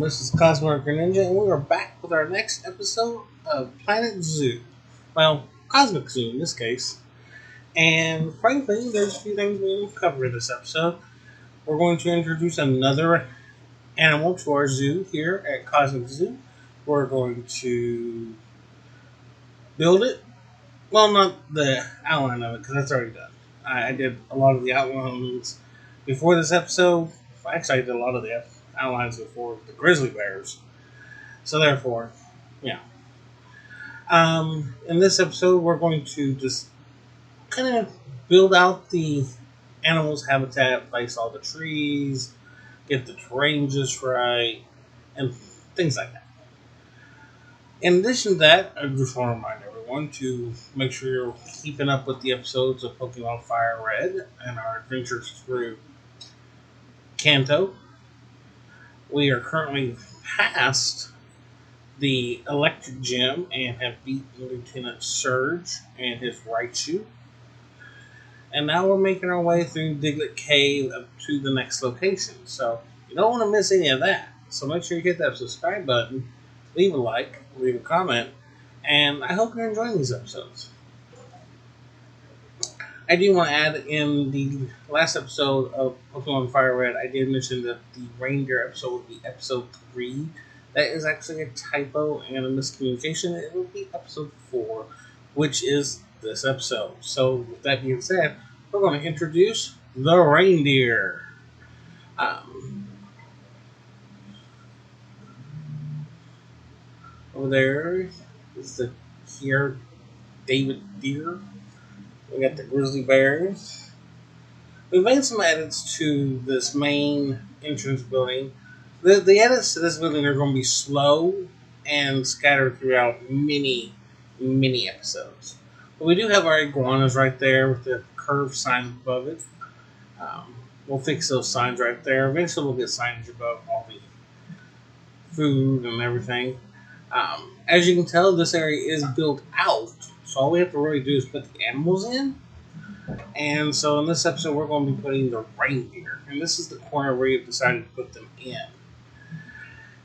This is Cosmic Ninja, and we are back with our next episode of Planet Zoo. Well, Cosmic Zoo in this case. And frankly, there's a few things we will cover in this episode. We're going to introduce another animal to our zoo here at Cosmic Zoo. We're going to build it. Well, not the outline of it, because that's already done. I did a lot of the outlines before this episode. Actually, I did a lot of the outlines before the grizzly bears. So therefore, yeah. In this episode, we're going to just kind of build out the animals' habitat, place all the trees, get the terrain just right, and things like that. In addition to that, I just want to remind everyone to make sure you're keeping up with the episodes of Pokemon Fire Red and our adventures through Kanto. We are currently past the Electric Gym and have beaten Lieutenant Surge and his Raichu. And now we're making our way through Diglett Cave up to the next location. So you don't want to miss any of that. So make sure you hit that subscribe button, leave a like, leave a comment, and I hope you're enjoying these episodes. I do want to add in the last episode of Pokemon Fire Red, I did mention that the Reindeer episode would be episode 3. That is actually a typo and a miscommunication. It will be episode 4, which is this episode. So, with that being said, we're going to introduce the Reindeer. Um, Over there is the here David Deer. We got the grizzly bears. We made some edits to this main entrance building. The edits to this building are going to be slow and scattered throughout many episodes. But we do have our iguanas right there with the curved sign above it. We'll fix those signs right there. Eventually, we'll get signage above all the food and everything. As you can tell, this area is built out, so all we have to really do is put the animals in. And so in this episode, we're going to be putting the reindeer, and this is the corner where you've decided to put them in.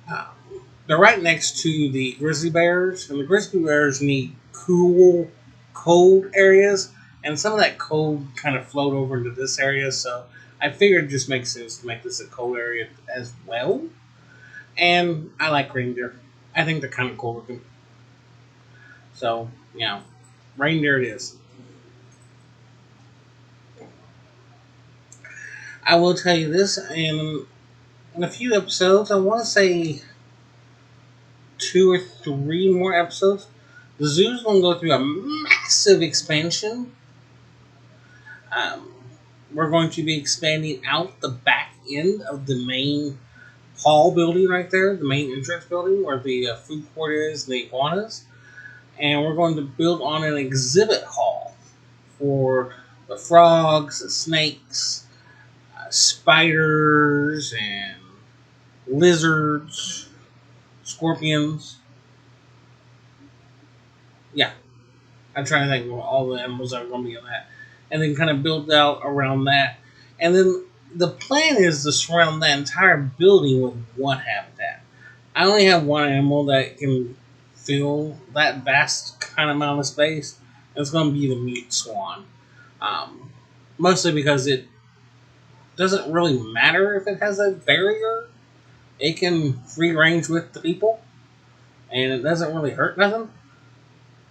Um, they're right next to the grizzly bears, and the grizzly bears need cool, cold areas, and some of that cold kind of flowed over into this area, so I figured it just makes sense to make this a cold area as well. And I like reindeer. I think they're kind of cool looking. So, reindeer it is. I will tell you this, in a few episodes, I want to say 2 or 3 more episodes, the zoo's going to go through a massive expansion. Um, we're going to be expanding out the back end of the main hall building right there, the main entrance building where the food court is, the iguanas. And we're going to build on an exhibit hall for the frogs, the snakes, spiders, and lizards, scorpions. Yeah, I'm trying to think of all the animals that are going to be in that. And then kind of build out around that. And then the plan is to surround that entire building with one habitat. I only have one animal that can fill that vast kind of amount of space. And it's going to be the mute swan. Um, Mostly because it doesn't really matter if it has a barrier. It can free range with the people. And it doesn't really hurt nothing.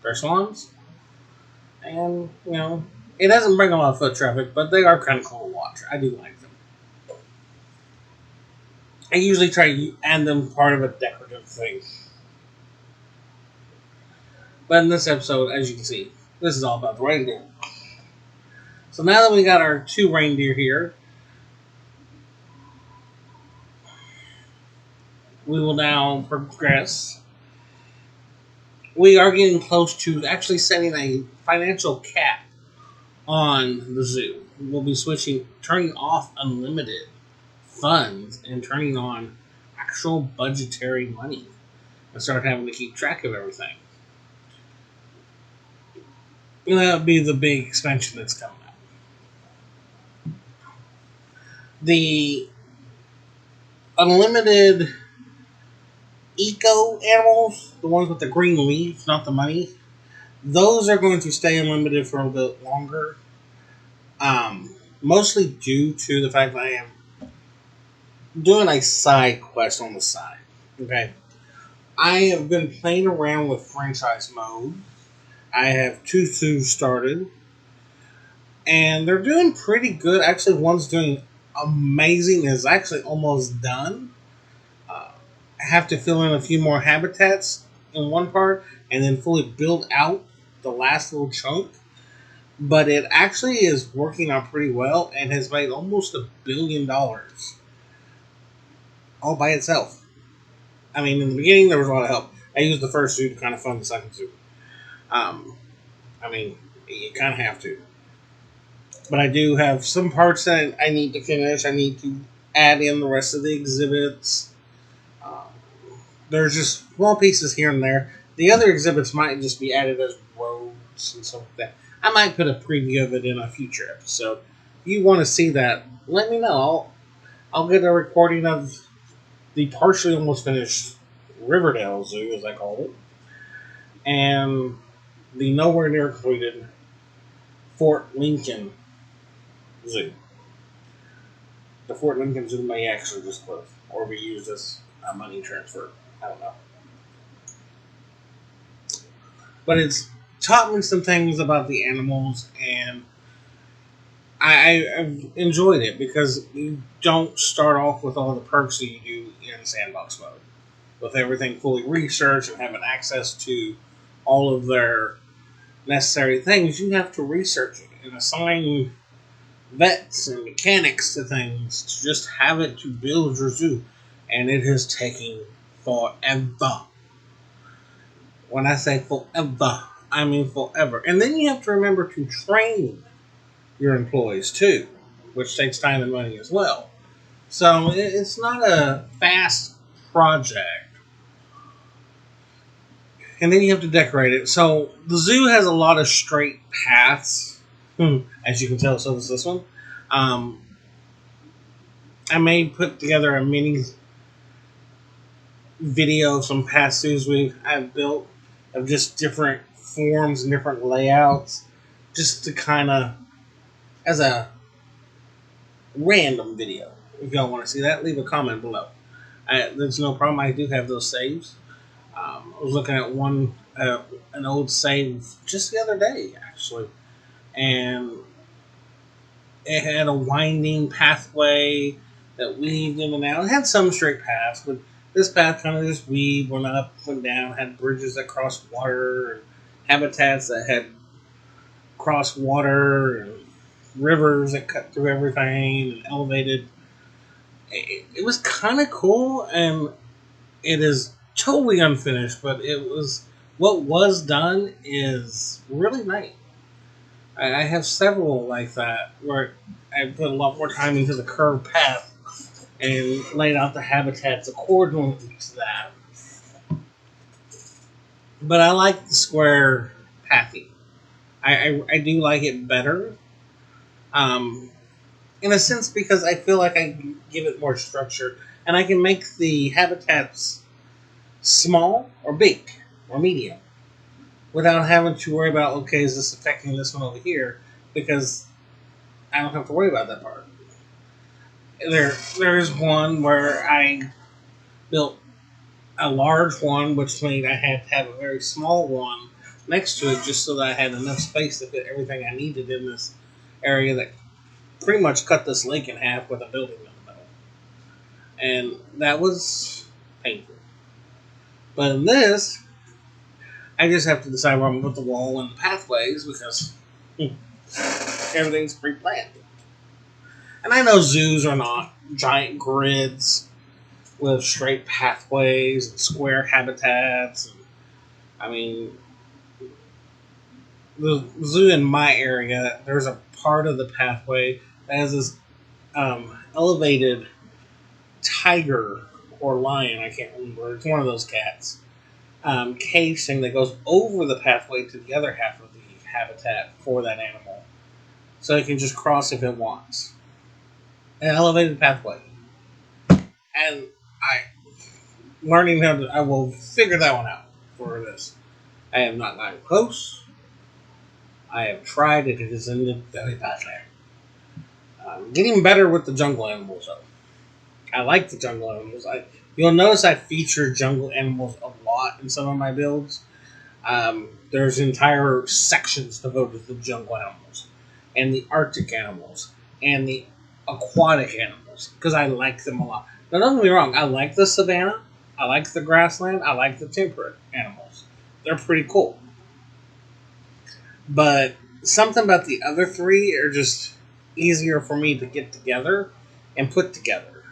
They're swans. And, it doesn't bring a lot of foot traffic, but they are kind of cool to watch. I do like them. I usually try to add them part of a decorative thing. But in this episode, as you can see, this is all about the reindeer. So now that we got our 2 reindeer here, we will now progress. We are getting close to actually setting a financial cap on the zoo. We'll be turning off unlimited funds and turning on actual budgetary money and start having to keep track of everything. And that would be the big expansion that's coming up. The unlimited eco animals, the ones with the green leaves, not the money, those are going to stay unlimited for a bit longer. Mostly due to the fact that I am doing a side quest on the side. Okay. I have been playing around with franchise mode. I have two zoos started, and they're doing pretty good. Actually, one's doing amazing. Is actually almost done. I have to fill in a few more habitats in one part, and then fully build out the last little chunk. But it actually is working out pretty well and has made almost $1 billion all by itself. I mean, in the beginning there was a lot of help. I used the first zoo to kind of fund the second zoo. Um, I mean, you kind of have to. But I do have some parts that I need to finish. I need to add in the rest of the exhibits. Um, there's just small pieces here and there. The other exhibits might just be added as roads and stuff like that. I might put a preview of it in a future episode. If you want to see that, let me know. I'll get a recording of the partially almost finished Riverdale Zoo, as I call it, and the nowhere near completed Fort Lincoln Zoo. The Fort Lincoln Zoo may actually just close or be used as a money transfer. I don't know. But it's taught me some things about the animals, and I've enjoyed it because you don't start off with all the perks that you do in Sandbox mode. With everything fully researched and having access to all of their necessary things, you have to research it and assign vets and mechanics to things to just have it to build your zoo. And it is taking forever. When I say forever, I mean forever. And then you have to remember to train your employees too, which takes time and money as well. So it's not a fast project. And then you have to decorate it. So the zoo has a lot of straight paths, as you can tell. So does this one. Um, I may put together a mini video of some past zoos I've built of just different forms and different layouts, just to kind of as a random video. If y'all want to see that, leave a comment below. There's no problem. I do have those saves. I was looking at an old save just the other day, actually, and it had a winding pathway that weaved in and out. It had some straight paths, but this path kind of just weaved, went up, went down, had bridges that crossed water, and habitats that had crossed water, and rivers that cut through everything, and elevated. It was kind of cool, and it is totally unfinished, but it was what was done is really nice. I have several like that where I put a lot more time into the curved path and laid out the habitats accordingly to that. But I like the square pathing. I do like it better, um, in a sense, because I feel like I can give it more structure and I can make the habitats small or big or medium without having to worry about, okay, is this affecting this one over here? Because I don't have to worry about that part. There's one where I built a large one, which means I had to have a very small one next to it just so that I had enough space to fit everything I needed in this area that pretty much cut this lake in half with a building in the middle. And that was painful. But in this, I just have to decide where I'm going to put the wall and the pathways because everything's pre-planned. And I know zoos are not giant grids with straight pathways and square habitats. And, I mean, the zoo in my area, there's a part of the pathway that has this elevated tiger or lion, I can't remember, it's one of those cats, cage thing that goes over the pathway to the other half of the habitat for that animal. So it can just cross if it wants. An elevated pathway. And I learning how to. I will figure that one out for this. I have not gotten close. I have tried it. It has ended very badly. Getting better with the jungle animals though. I like the jungle animals. You'll notice I feature jungle animals a lot in some of my builds. There's entire sections devoted to the jungle animals, and the Arctic animals, and the aquatic animals because I like them a lot. Now, don't get me wrong. I like the savanna. I like the grassland. I like the temperate animals. They're pretty cool. But something about the other three are just easier for me to get together and put together.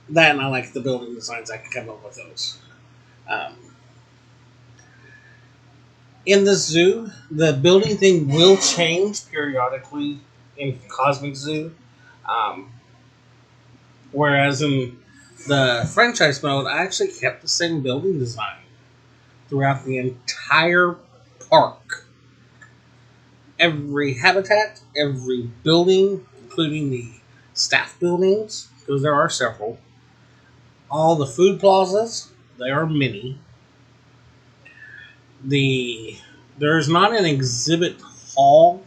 That and I like the building designs. I can come up with those. Um, in the zoo, the building thing will change periodically in Cosmic Zoo. Um, whereas in the franchise mode, I actually kept the same building design throughout the entire park. Every habitat, every building, including the staff buildings, because there are several, all the food plazas, they are many. The There's not an exhibit hall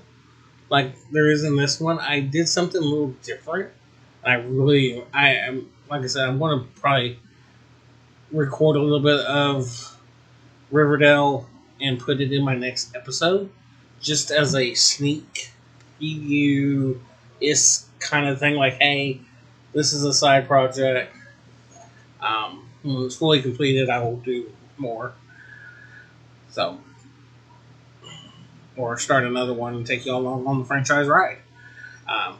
like there is in this one. I did something a little different. I am like I said, I'm going to probably record a little bit of Riverdale and put it in my next episode, just as a sneak preview is kind of thing. Like, hey, this is a side project. When it's fully completed, I will do more. So, or start another one and take you all along on the franchise ride.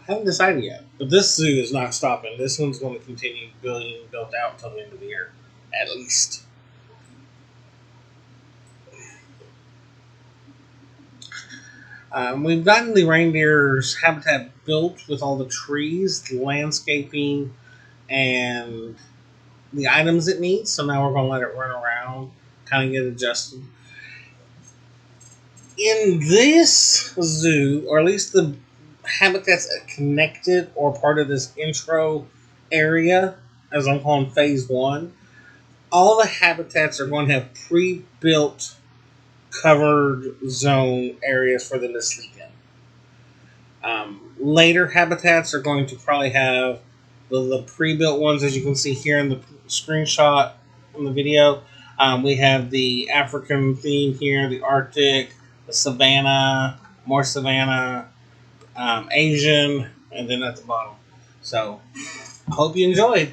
Haven't decided yet, but this zoo is not stopping. This one's going to continue being built out until the end of the year, at least. We've gotten the reindeer's habitat built with all the trees, the landscaping, and the items it needs. So now we're going to let it run around, kind of get adjusted. In this zoo, or at least the habitats connected or part of this intro area, as I'm calling phase one, all the habitats are going to have pre-built covered zone areas for them to sleep in. Later habitats are going to probably have the pre-built ones, as you can see here in the screenshot in the video. We have the African theme here, the Arctic, the Savannah, more Savannah, Asian, and then at the bottom. So, I hope you enjoyed.